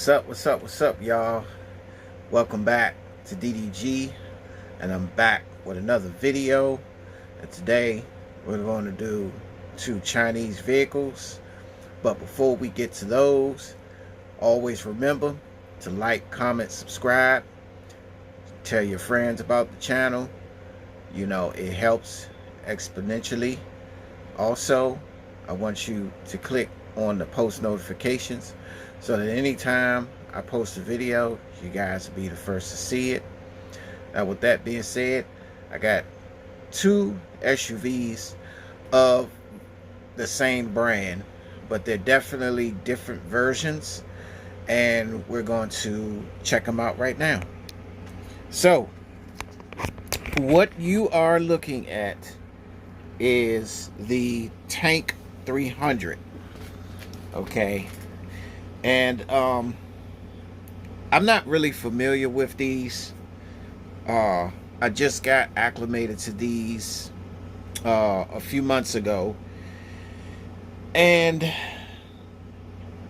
What's up, y'all? Welcome back to DDG, and I'm back with another video. And today we're going to do two Chinese vehicles. But before we get to those, always remember to like, comment, subscribe, tell your friends about the channel. You know, it helps exponentially. Also, I want you to click on the post notifications so that anytime I post a video, you guys will be the first to see it. Now, with that being said, I got two SUVs of the same brand, but they're definitely different versions, and we're going to check them out right now. So, what you are looking at is the Tank 300. Okay, and I'm not really familiar with these. I just got acclimated to these a few months ago, and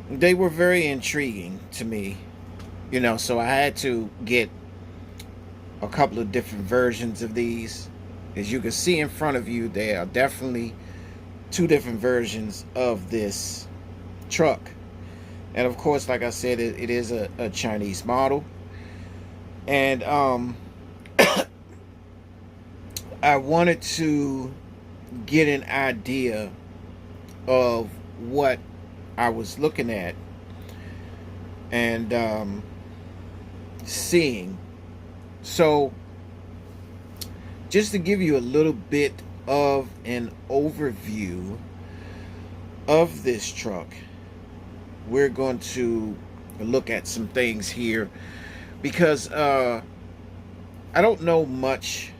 they were very intriguing to me, you know, so I had to get a couple of different versions of these. As you can see in front of you, there are definitely two different versions of this truck. And of course, like I said, it is a Chinese model. And I wanted to get an idea of what I was looking at and seeing. So, just to give you a little bit of an overview of this truck, we're going to look at some things here because I don't know much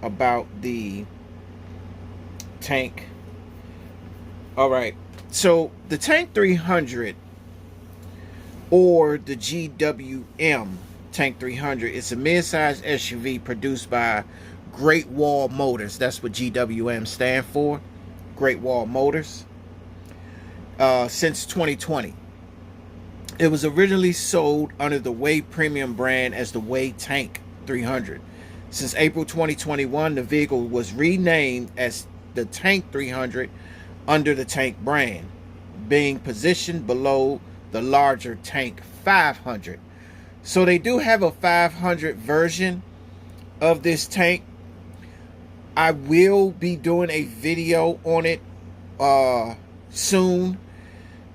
about the Tank. All right, so the Tank 300, or the GWM Tank 300, is a mid-sized SUV produced by Great Wall Motors. That's what GWM stand for, Great Wall Motors. Since 2020. It was originally sold under the Way Premium brand as the Way Tank 300. Since April 2021, the vehicle was renamed as the Tank 300 under the Tank brand, being positioned below the larger Tank 500. So they do have a 500 version of this tank. I will be doing a video on it soon,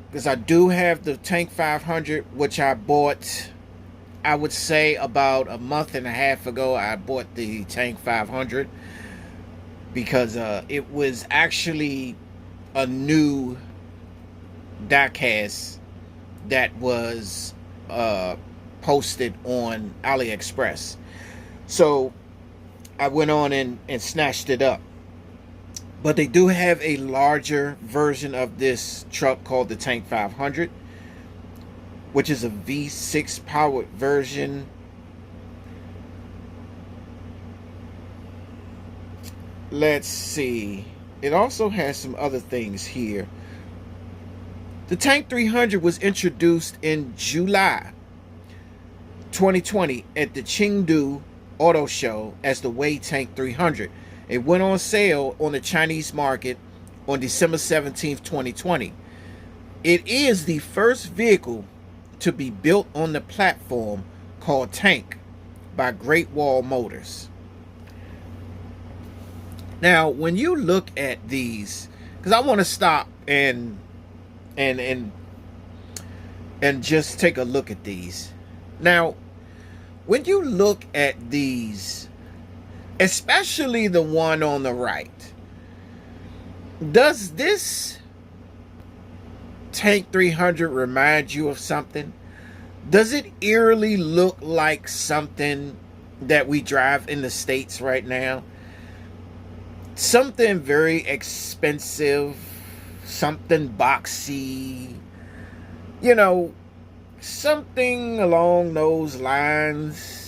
because I do have the Tank 500, which I bought, I would say about a month and a half ago. I bought the Tank 500 because it was actually a new diecast that was posted on AliExpress. So I went on and snatched it up. But they do have a larger version of this truck called the Tank 500, which is a V6 powered version. Let's see. It also has some other things here. The Tank 300 was introduced in July 2020 at the Chengdu Auto Show as the Way Tank 300. It went on sale on the Chinese market on December 17th, 2020. It is the first vehicle to be built on the platform called Tank by Great Wall Motors. Now, when you look at these, because I want to stop and just take a look at these. Now, when you look at these, especially the one on the right, does this Tank 300 remind you of something? Does it eerily look like something that we drive in the States right now? Something very expensive, something boxy, you know, something along those lines.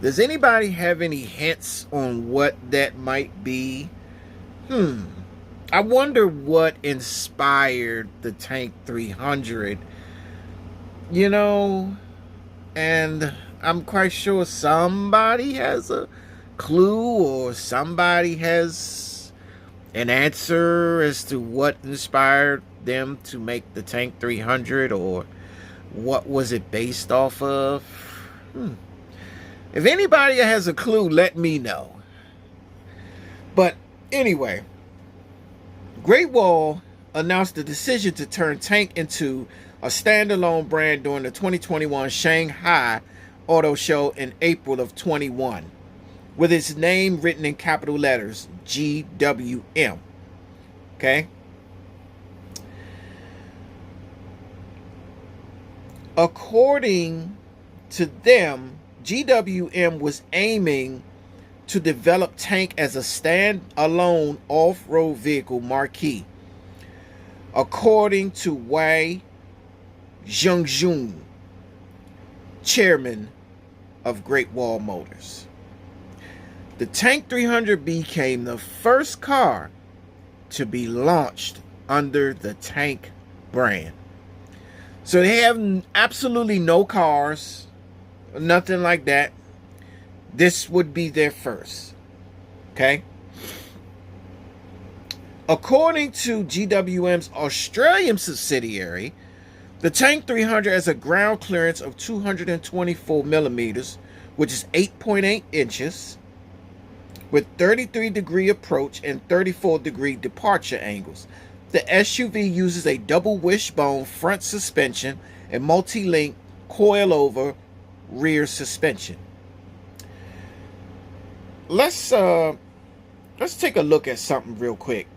Does anybody have any hints on what that might be? I wonder what inspired the Tank 300 You know, and I'm quite sure somebody has a clue or somebody has an answer as to what inspired them to make the Tank 300, or what was it based off of. If anybody has a clue, let me know. But anyway, Great Wall announced the decision to turn Tank into a standalone brand during the 2021 Shanghai Auto Show in April of 21, with its name written in capital letters, GWM. Okay? According to them, GWM was aiming to develop Tank as a stand-alone off-road vehicle marquee, according to Wei Zhongjun, chairman of Great Wall Motors. The Tank 300 became the first car to be launched under the Tank brand. So they have absolutely no cars, nothing like that. This would be their first. Okay? According to GWM's Australian subsidiary, the Tank 300 has a ground clearance of 224 millimeters, which is 8.8 inches, with 33-degree approach and 34-degree departure angles. The SUV uses a double wishbone front suspension and multi-link coilover rear suspension. Let's take a look at something real quick.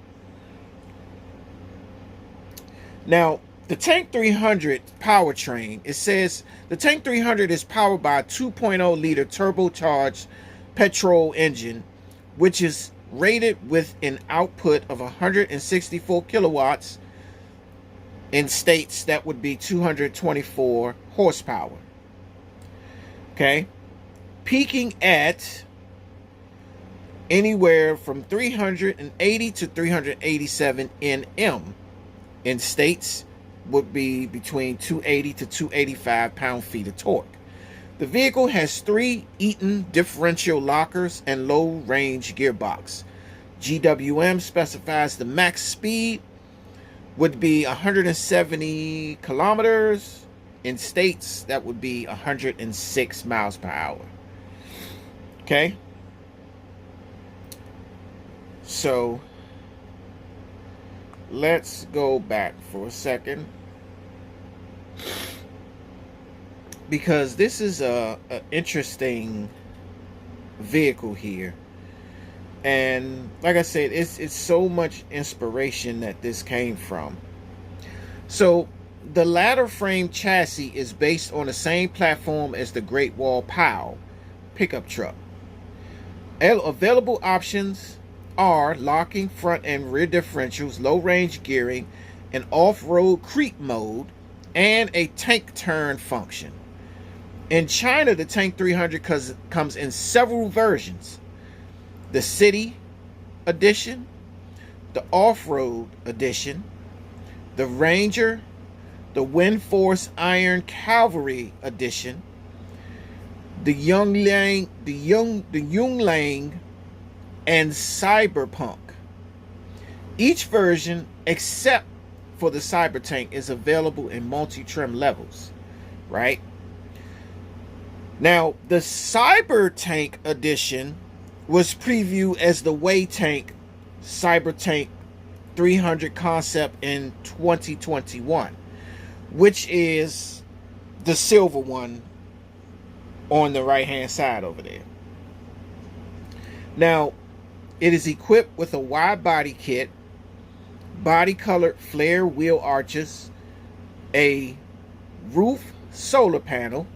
Now, the Tank 300 powertrain, it says the Tank 300 is powered by a 2.0 liter turbocharged petrol engine, which is rated with an output of 164 kilowatts. In states that would be 224 horsepower. Okay, peaking at anywhere from 380 to 387 Nm. In states would be between 280 to 285 pound-feet of torque. The vehicle has 3 Eaton differential lockers and low-range gearbox. GWM specifies the max speed would be 170 kilometers. In states, that would be 106 miles per hour. Okay? So, let's go back for a second, because this is a interesting vehicle here, and like I said, it's so much inspiration that this came from. So the ladder frame chassis is based on the same platform as the Great Wall POW pickup truck. Available options are locking front and rear differentials, low range gearing, an off-road creep mode, and a tank turn function. In China, the Tank 300 comes in several versions: the City Edition, the Off-Road Edition, the Ranger, the Wind Force Iron Cavalry Edition, the Yunglang, and Cyberpunk. Each version, except for the Cybertank, is available in multi-trim levels, right? Now, the Cybertank edition was previewed as the Weitank Cybertank 300 concept in 2021, which is the silver one on the right hand side over there. Now, it is equipped with a wide body kit, body colored flare wheel arches, a roof solar panel,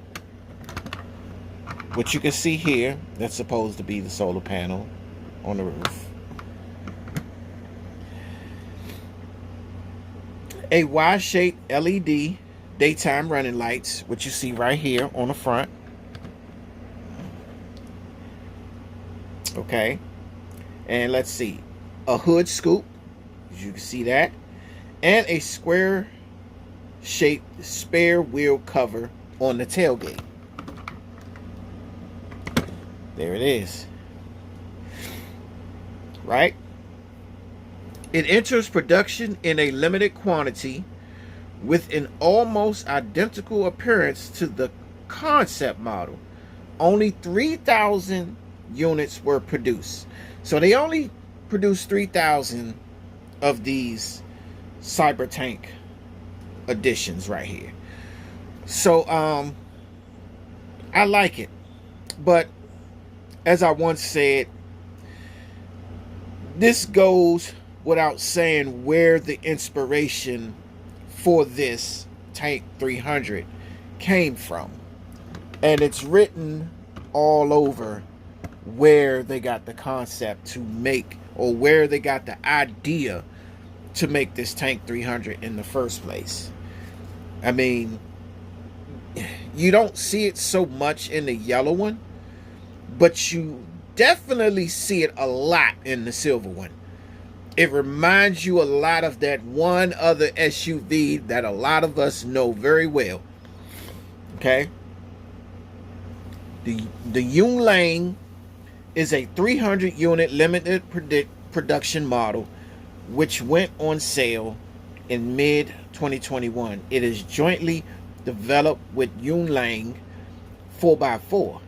which you can see here. That's supposed to be the solar panel on the roof. A Y-shaped LED daytime running lights, which you see right here on the front. Okay. And let's see. A hood scoop, as you can see that. And a square shaped spare wheel cover on the tailgate. There it is. Right? It enters production in a limited quantity with an almost identical appearance to the concept model. Only 3,000 units were produced. So they only produced 3,000 of these Cybertank editions right here. So I like it. But as I once said, this goes without saying where the inspiration for this Tank 300 came from. And it's written all over where they got the concept to make, or where they got the idea to make this Tank 300 in the first place. I mean, you don't see it so much in the yellow one, but you definitely see it a lot in the silver one. It reminds you a lot of that one other SUV that a lot of us know very well. Okay? The Yunlang is a 300 unit limited production model which went on sale in mid 2021. It is jointly developed with Yunlang 4x4,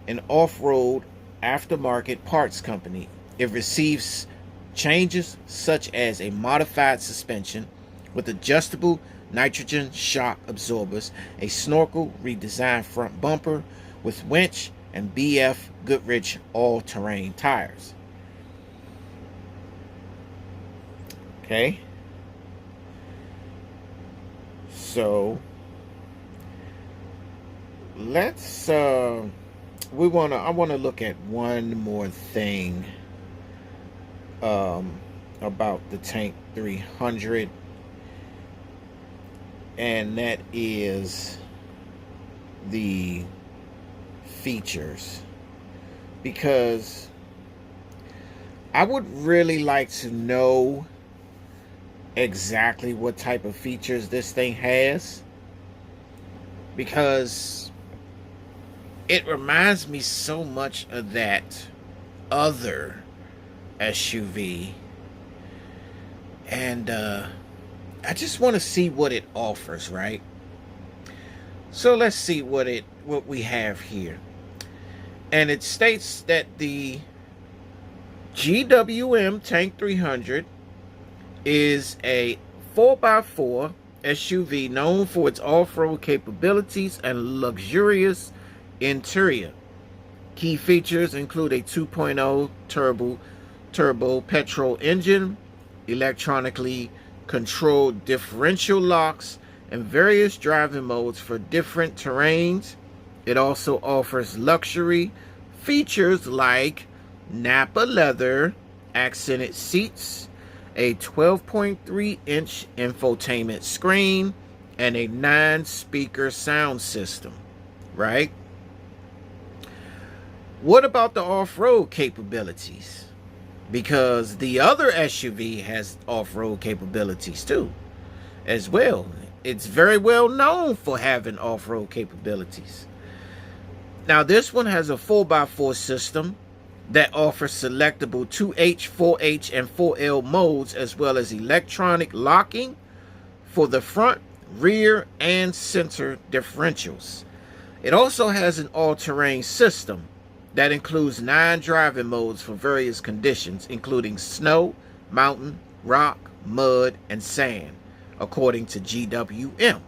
an off-road aftermarket parts company. It receives changes such as a modified suspension with adjustable nitrogen shock absorbers, a snorkel redesigned front bumper with winch, and BF Goodrich all-terrain tires. Okay. So let's I want to look at one more thing about the Tank 300, and that is the features, because I would really like to know exactly what type of features this thing has, because it reminds me so much of that other SUV, and I just want to see what it offers, right? So let's see what we have here. And it states that the GWM Tank 300 is a 4x4 SUV known for its off-road capabilities and luxurious interior. Key features include a 2.0 turbo petrol engine, electronically controlled differential locks, and various driving modes for different terrains. It also offers luxury features like Napa leather accented seats, a 12.3-inch infotainment screen, and a 9-speaker sound system, right? What about the off-road capabilities? Because the other SUV has off-road capabilities too, as well. It's very well known for having off-road capabilities. Now, this one has a 4x4 system that offers selectable 2H, 4H, and 4L modes, as well as electronic locking for the front, rear, and center differentials. It also has an all-terrain system that includes 9 driving modes for various conditions, including snow, mountain, rock, mud, and sand, according to GWM.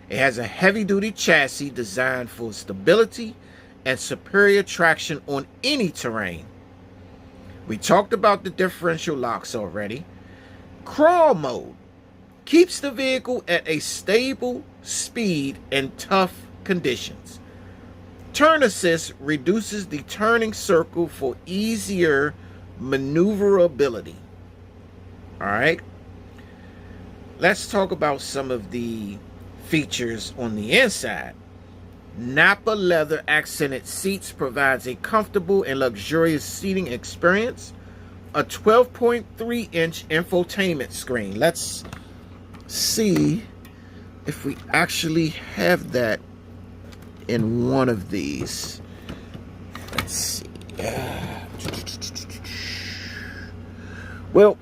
It has a heavy-duty chassis designed for stability and superior traction on any terrain. We talked about the differential locks already. Crawl mode keeps the vehicle at a stable speed in tough conditions. Turn assist reduces the turning circle for easier maneuverability. All right. Let's talk about some of the features on the inside. Napa leather accented seats provides a comfortable and luxurious seating experience. A 12.3-inch infotainment screen. Let's see if we actually have that in one of these. Let's see. Well,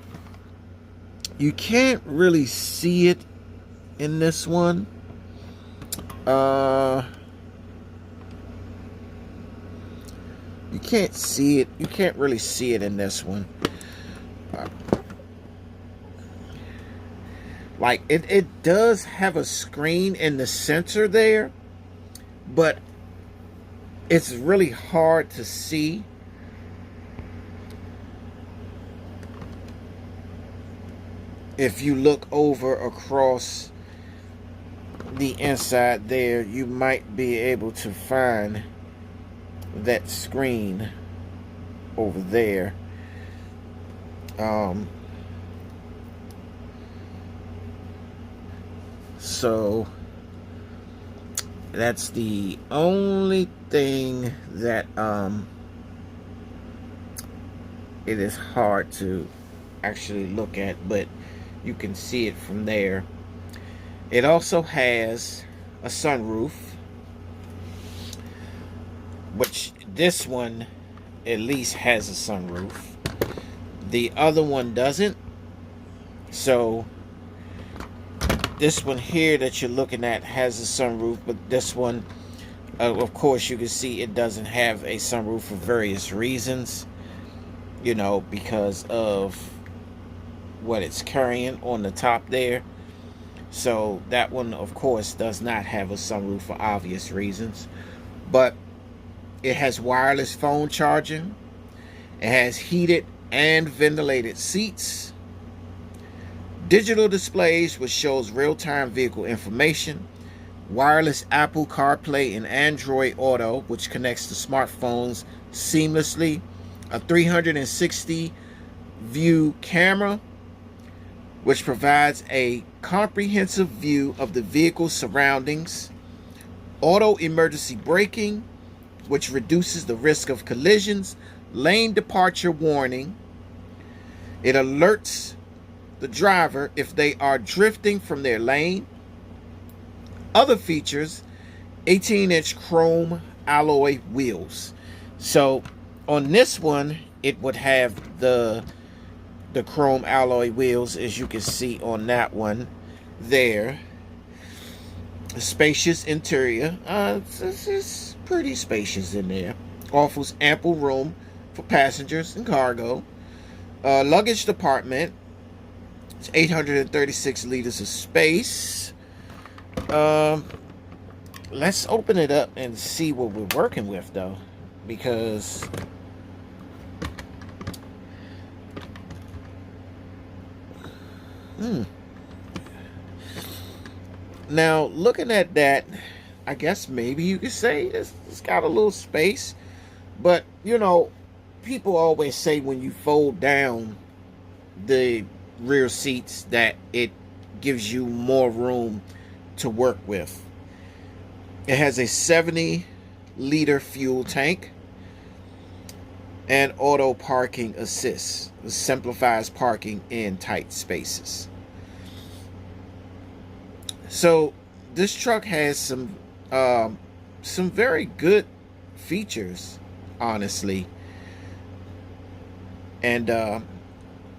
you can't really see it in this one. You can't see it. You can't really see it in this one. Like it does have a screen in the center there, but it's really hard to see. If you look over across the inside there, you might be able to find that screen over there. So that's the only thing that it is hard to actually look at, but you can see it from there. It also has a sunroof, which this one at least has a sunroof. The other one doesn't. So this one here that you're looking at has a sunroof, but this one, of course, you can see it doesn't have a sunroof for various reasons. You know, because of what it's carrying on the top there. So that one, of course, does not have a sunroof for obvious reasons. But it has wireless phone charging. It has heated and ventilated seats. Digital displays which shows real-time vehicle information. Wireless Apple CarPlay and Android Auto which connects to smartphones seamlessly. A 360 view camera which provides a comprehensive view of the vehicle's surroundings. Auto emergency braking, which reduces the risk of collisions. Lane departure warning. It alerts the driver if they are drifting from their lane. Other features, 18-inch chrome alloy wheels. So on this one, it would have the chrome alloy wheels, as you can see on that one there. A spacious interior. It's pretty spacious in there. Offers ample room for passengers and cargo. Luggage department. It's 836 liters of space. Let's open it up and see what we're working with, though, because now, looking at that, I guess maybe you could say it's got a little space. But, you know, people always say when you fold down the rear seats that it gives you more room to work with. It has a 70-liter fuel tank and auto parking assist. It simplifies parking in tight spaces. So this truck has some very good features, honestly, and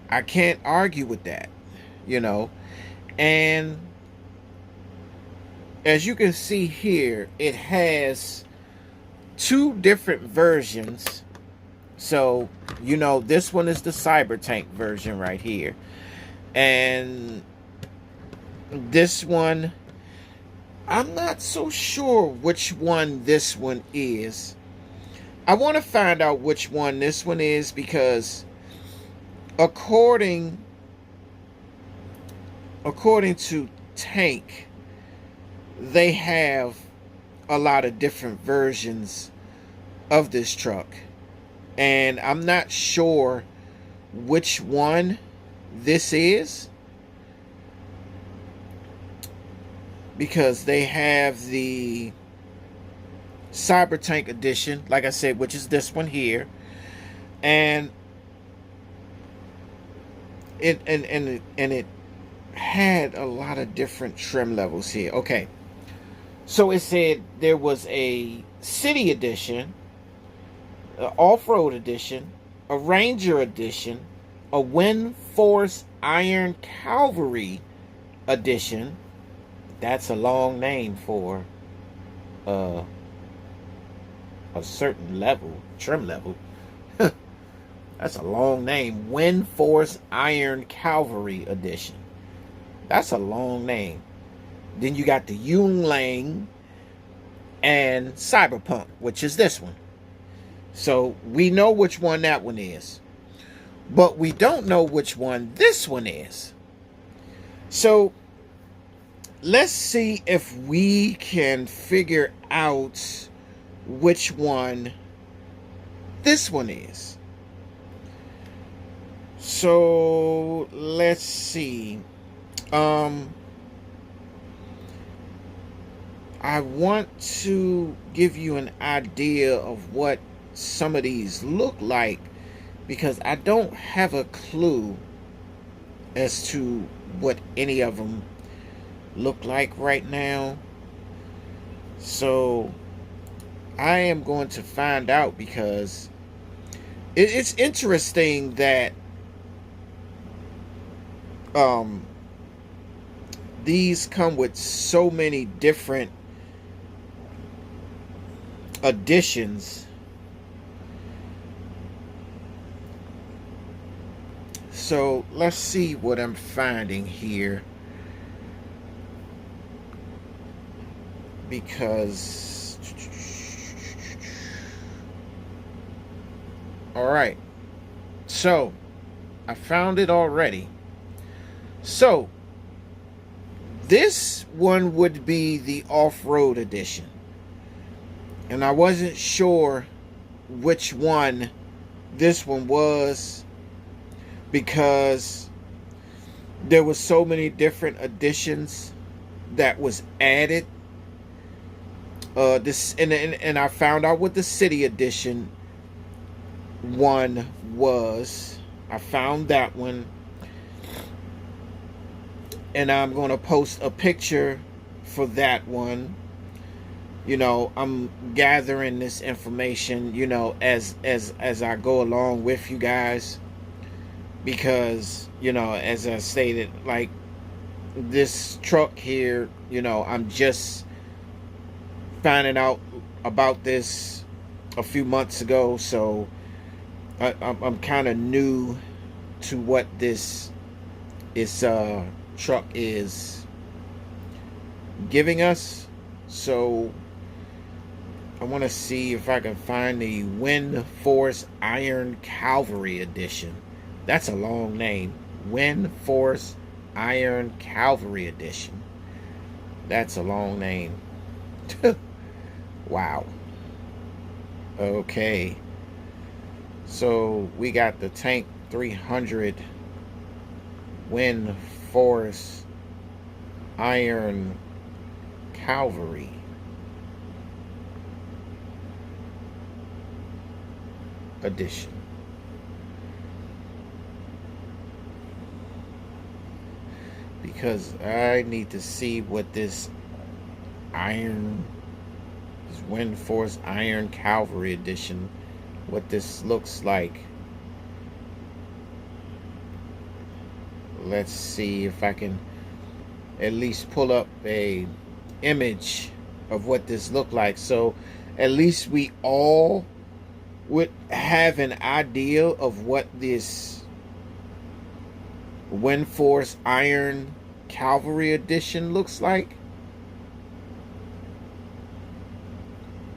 I can't argue with that, you know. And as you can see here, it has two different versions. So, you know, this one is the Cybertank version right here. And this one, I'm not so sure which one this one is. I want to find out which one this one is, because according to Tank, they have a lot of different versions of this truck, and I'm not sure which one this is, because they have the Cybertank edition, like I said, which is this one here, and it had a lot of different trim levels here. Okay, so it said there was a city edition, an off-road edition, a ranger edition, a Wind Force Iron Cavalry edition. That's a long name for uh, a certain level, trim level. That's a long name. Wind Force Iron Cavalry edition. That's a long name. Then you got the Yun Lang and Cyberpunk, which is this one. So we know which one that one is. But we don't know which one this one is. So let's see if we can figure out which one this one is. So let's see. I want to give you an idea of what some of these look like, because I don't have a clue as to what any of them look like right now. So I am going to find out, because it's interesting that these come with so many different editions. So let's see what I'm finding here, because all right, so I found it already. So this one would be the off-road edition, and I wasn't sure which one this one was, because there was so many different editions that was added. This and I found out what the city edition one was. I found that one, and I'm going to post a picture for that one. You know, I'm gathering this information, you know, as I go along with you guys, because, you know, as I stated, like this truck here, you know, I'm just finding out about this a few months ago, so I'm kind of new to what this truck is giving us. So I want to see if I can find the Wind Force Iron Cavalry Edition. That's a long name. Wind Force Iron Cavalry Edition. That's a long name. Wow. Okay. So we got the Tank 300 Wind Force Iron Cavalry Edition. Because I need to see what this Wind Force Iron Cavalry Edition, what this looks like. Let's see if I can at least pull up a image of what this looked like, so at least we all would have an idea of what this Wind Force Iron Cavalry Edition looks like.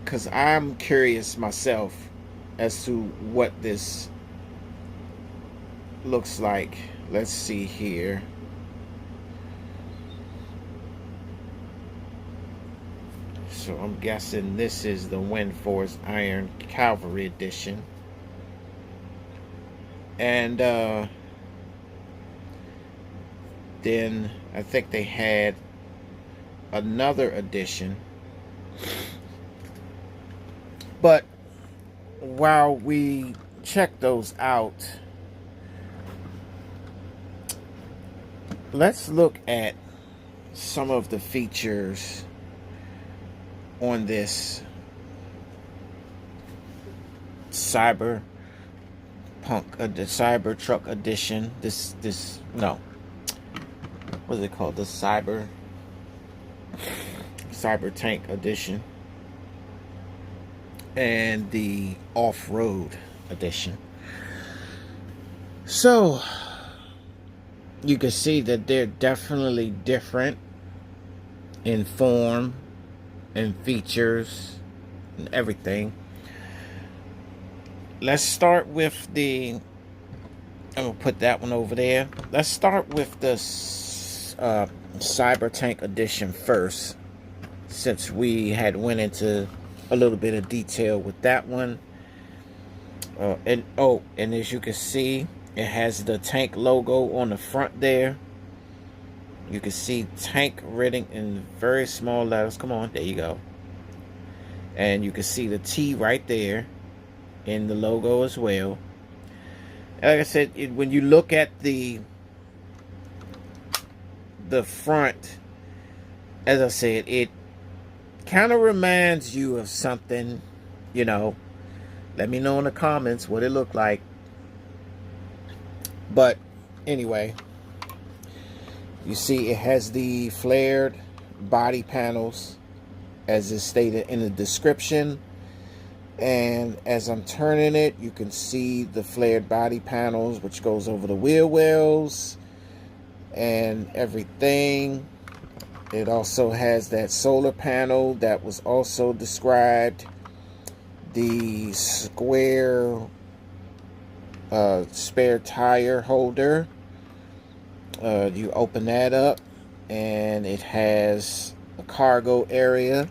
Because I'm curious myself as to what this looks like. Let's see here. So I'm guessing this is the Wind Force Iron Cavalry Edition. And then I think they had another edition. But while we check those out, let's look at some of the features on this Cyberpunk, the Cybertruck edition. No, what is it called? The Cybertank edition and the off-road edition. So you can see that they're definitely different in form and features and everything. Let's start with I'm gonna put that one over there. Let's start with the Cybertank edition first, since we had went into a little bit of detail with that one. And as you can see, it has the tank logo on the front there. You can see tank written in very small letters. Come on, there you go. And you can see the T right there in the logo as well. Like I said, when you look at the front, as I said, it kind of reminds you of something, you know. Let me know in the comments what it looked like. But anyway, you see it has the flared body panels as is stated in the description. And as I'm turning it, you can see the flared body panels, which goes over the wheel wells and everything. It also has that solar panel that was also described. The square spare tire holder. You open that up and it has a cargo area.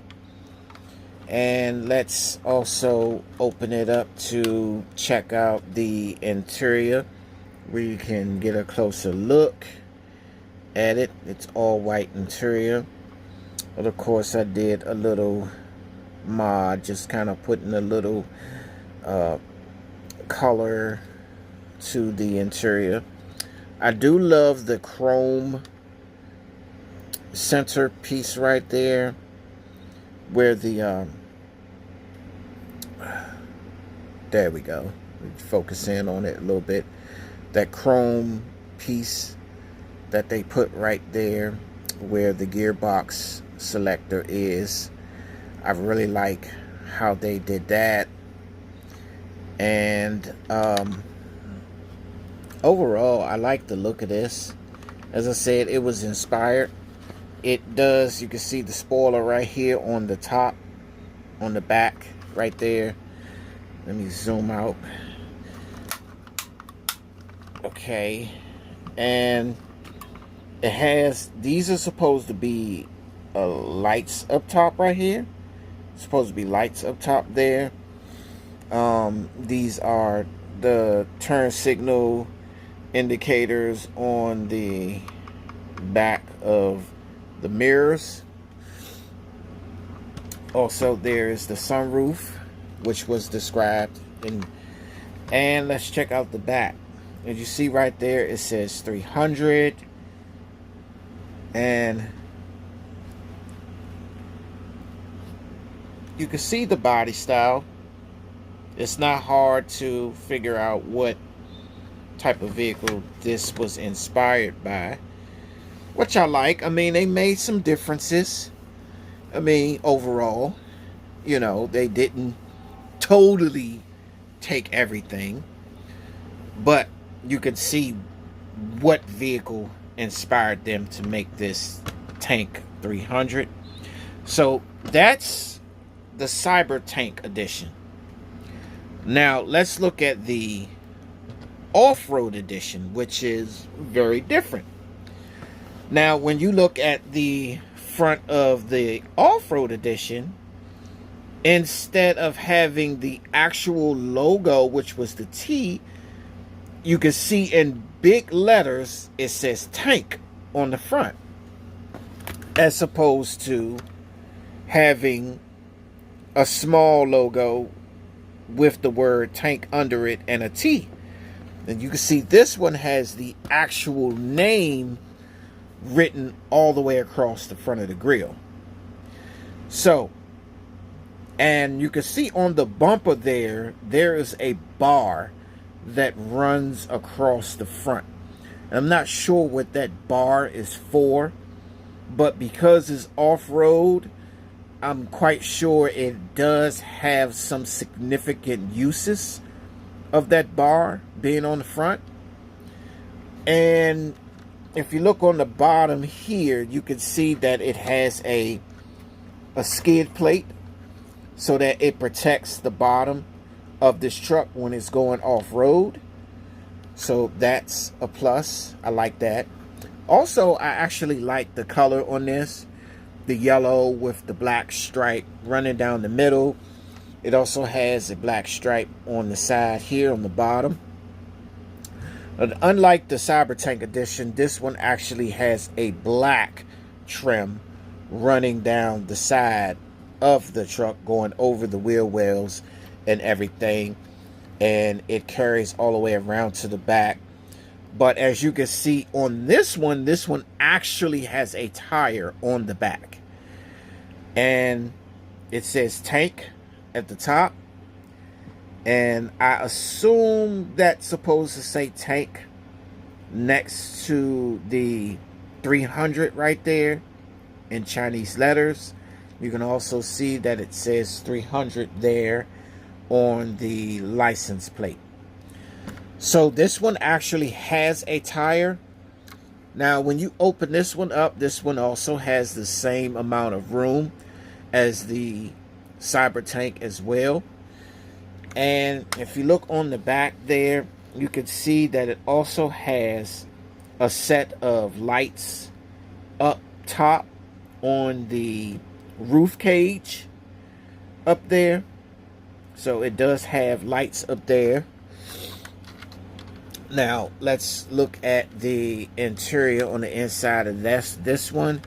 And let's also open it up to check out the interior, where you can get a closer look at it. It's all white interior. But of course I did a little mod, just kind of putting a little color to the interior. I do love the chrome centerpiece right there, where the there we go. Focus in on it a little bit. That chrome piece that they put right there where the gearbox selector is. I really like how they did that. And overall, I like the look of this. As I said, it was inspired. It does, you can see the spoiler right here on the top, on the back right there. Let me zoom out. Okay. And it has, these are supposed to be lights up top right here. Supposed to be lights up top there. These are the turn signal indicators on the back of the mirrors. Also, there is the sunroof, which was described and let's check out the back. As you see right there, it says 300, and you can see the body style. It's not hard to figure out what type of vehicle this was inspired by, which I like. I mean, they made some differences. I mean, overall, you know, they didn't totally take everything, but you could see what vehicle inspired them to make this Tank 300. So that's the Cybertank edition. Now let's look at the off-road edition, which is very different. Now when you look at the front of the off-road edition, instead of having the actual logo, which was the T, you can see in big letters it says tank on the front, as opposed to having a small logo with the word tank under it and a T. And you can see this one has the actual name written all the way across the front of the grill. So, and you can see on the bumper there is a bar that runs across the front. I'm not sure what that bar is for, but because it's off-road, I'm quite sure it does have some significant uses of that bar being on the front. And if you look on the bottom here, you can see that it has a skid plate so that it protects the bottom of this truck when it's going off-road. So that's a plus. I like that. Also, I actually like the color on this. The yellow with the black stripe running down the middle. It also has a black stripe on the side here on the bottom. But unlike the Cybertank edition, this one actually has a black trim running down the side of the truck, going over the wheel wells and everything. And it carries all the way around to the back. But as you can see on this one actually has a tire on the back. And it says tank at the top. And I assume that's supposed to say tank next to the 300 right there in Chinese letters. You can also see that it says 300 there on the license plate. So this one actually has a tire. Now when you open this one up, this one also has the same amount of room as the Cybertank as well. And if you look on the back there, you can see that it also has a set of lights up top on the roof cage up there. So it does have lights up there. Now let's look at the interior on the inside of this one.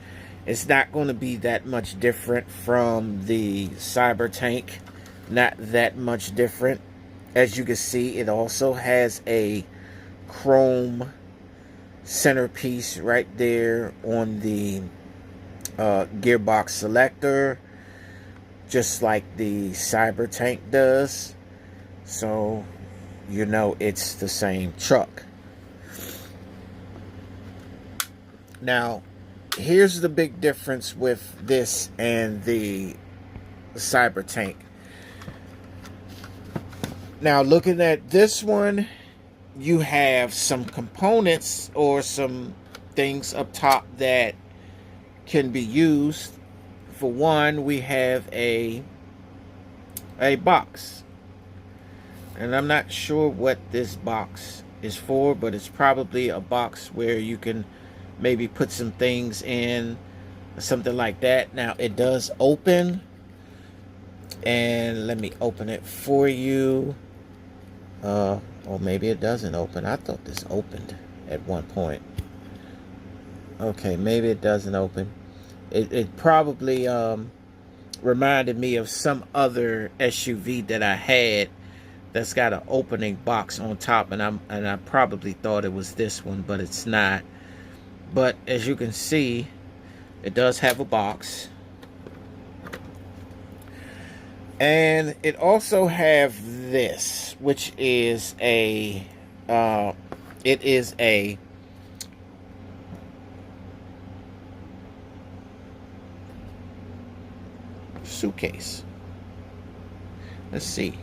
It's not going to be that much different from the Cybertank. Not that much different. As you can see, it also has a chrome centerpiece right there on the gearbox selector, just like the Cybertank does. So you know it's the same truck. Now here's the big difference with this and the Cybertank. Now looking at this one, you have some components or some things up top that can be used. For one, we have a box. And I'm not sure what this box is for, but it's probably a box where you can maybe put some things in, something like that. Now it does open, and let me open it for you. Or maybe it doesn't open. I thought this opened at one point. Okay, maybe it doesn't open. It probably reminded me of some other SUV that I had that's got an opening box on top, and I probably thought it was this one, but it's not. But as you can see, it does have a box. And it also have this, which is a suitcase. Let's see.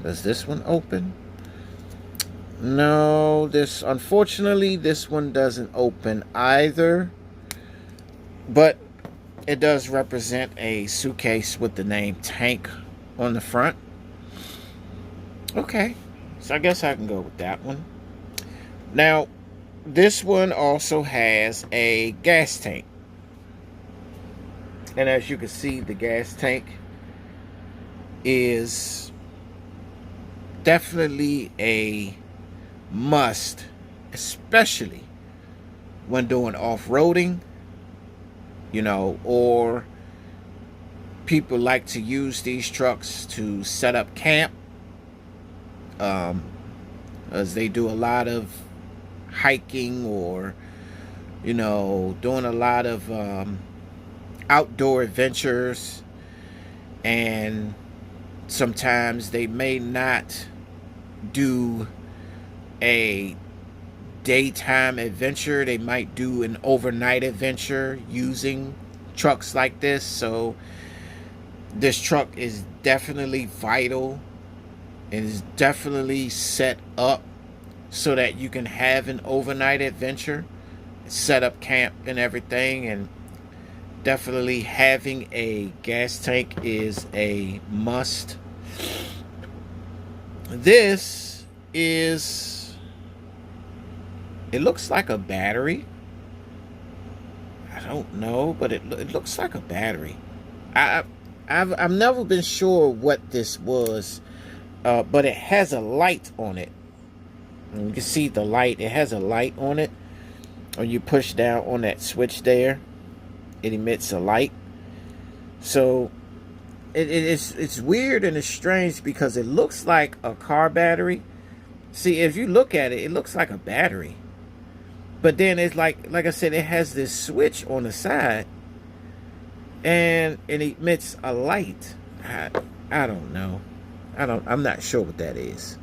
Does this one open? No, unfortunately this one doesn't open either, but it does represent a suitcase with the name Tank on the front. Okay, so I guess I can go with that one. Now this one also has a gas tank, and as you can see, the gas tank is definitely a must, especially when doing off-roading, you know, or people like to use these trucks to set up camp, as they do a lot of hiking, or doing a lot of outdoor adventures, and sometimes they may not do a daytime adventure. They might do an overnight adventure using trucks like this. So this truck is definitely vital and is definitely set up so that you can have an overnight adventure, set up camp and everything. And definitely having a gas tank is a must. This is, it looks like a battery. I don't know, but it looks like a battery. I've never been sure what this was, but it has a light on it. And you can see the light. It has a light on it. When you push down on that switch there, it emits a light. So it's weird and it's strange because it looks like a car battery. See, if you look at it, it looks like a battery. But then it's like I said, it has this switch on the side, and it emits a light. I don't know. I'm not sure what that is.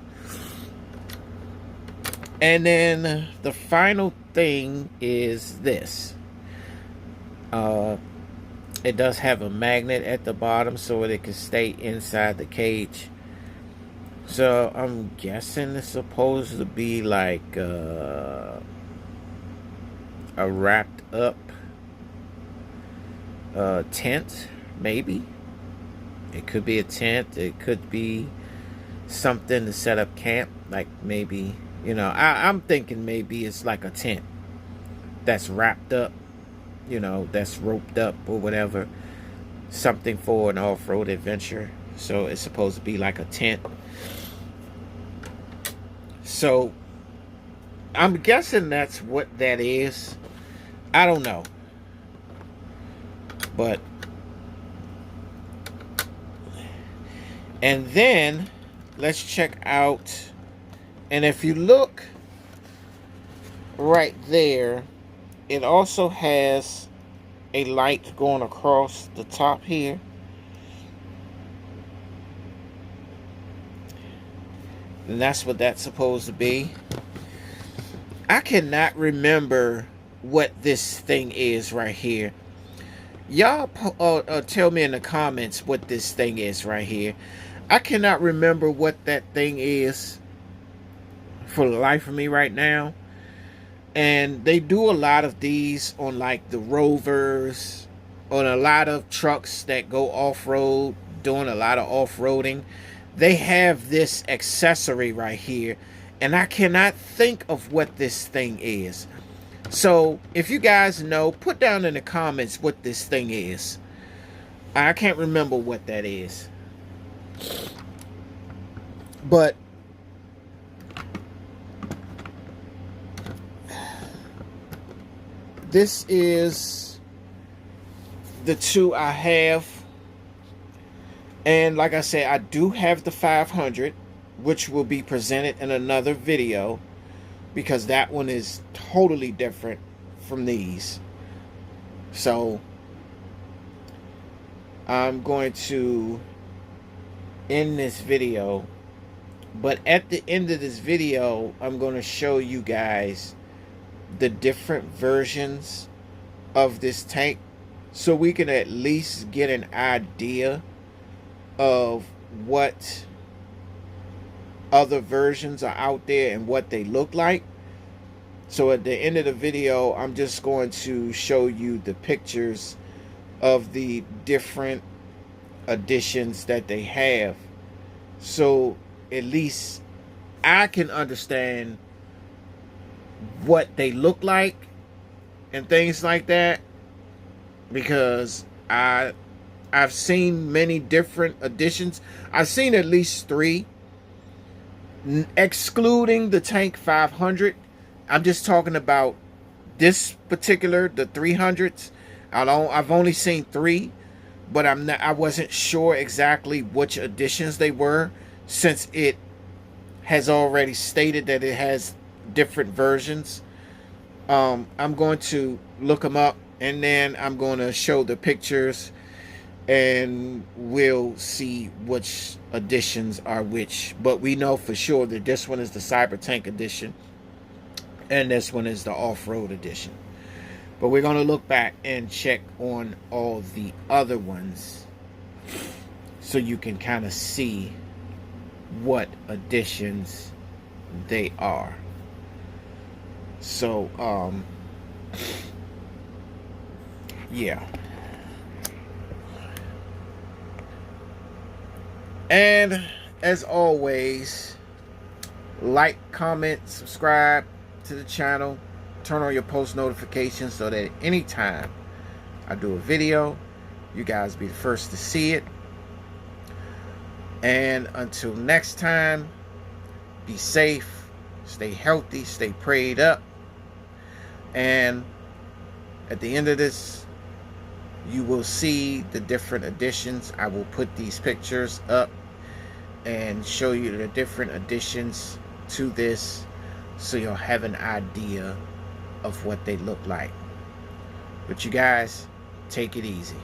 And then the final thing is this. It does have a magnet at the bottom so that it can stay inside the cage. So I'm guessing it's supposed to be like a wrapped up tent, maybe. It could be a tent. It could be something to set up camp, like maybe, I'm thinking maybe it's like a tent that's wrapped up, that's roped up or whatever, something for an off-road adventure. So it's supposed to be like a tent. So I'm guessing that's what that is. I don't know. But, and then let's check out, and if you look right there, it also has a light going across the top here. And that's what that's supposed to be. I cannot remember what this thing is right here. Y'all tell me in the comments what this thing is right here. I cannot remember what that thing is for the life of me right now. And they do a lot of these on like the Rovers, on a lot of trucks that go off-road, doing a lot of off-roading. They have this accessory right here, and I cannot think of what this thing is. So if you guys know, put down in the comments what this thing is. I can't remember what that is. But this is the two I have. And like I said, I do have the 500, which will be presented in another video, because that one is totally different from these. So I'm going to end this video, but at the end of this video, I'm going to show you guys the different versions of this tank, so we can at least get an idea of what other versions are out there and what they look like. So at the end of the video, I'm just going to show you the pictures of the different editions that they have, so at least I can understand what they look like and things like that, because I've seen many different editions. I've seen at least 3, excluding the Tank 500. I'm just talking about this particular, the 300s. I've only seen 3. but I wasn't sure exactly which editions they were, since it has already stated that it has different versions. I'm going to look them up, and then I'm going to show the pictures, and we'll see which editions are which. But we know for sure that this one is the Cybertank edition, and this one is the off-road edition. But we're going to look back and check on all the other ones, so you can kind of see what editions they are. So, yeah. And as always, like, comment, subscribe to the channel, turn on your post notifications so that anytime I do a video, you guys be the first to see it. And until next time, be safe, stay healthy, stay prayed up. And at the end of this, you will see the different editions. I will put these pictures up and show you the different additions to this, so you'll have an idea of what they look like. But you guys, take it easy.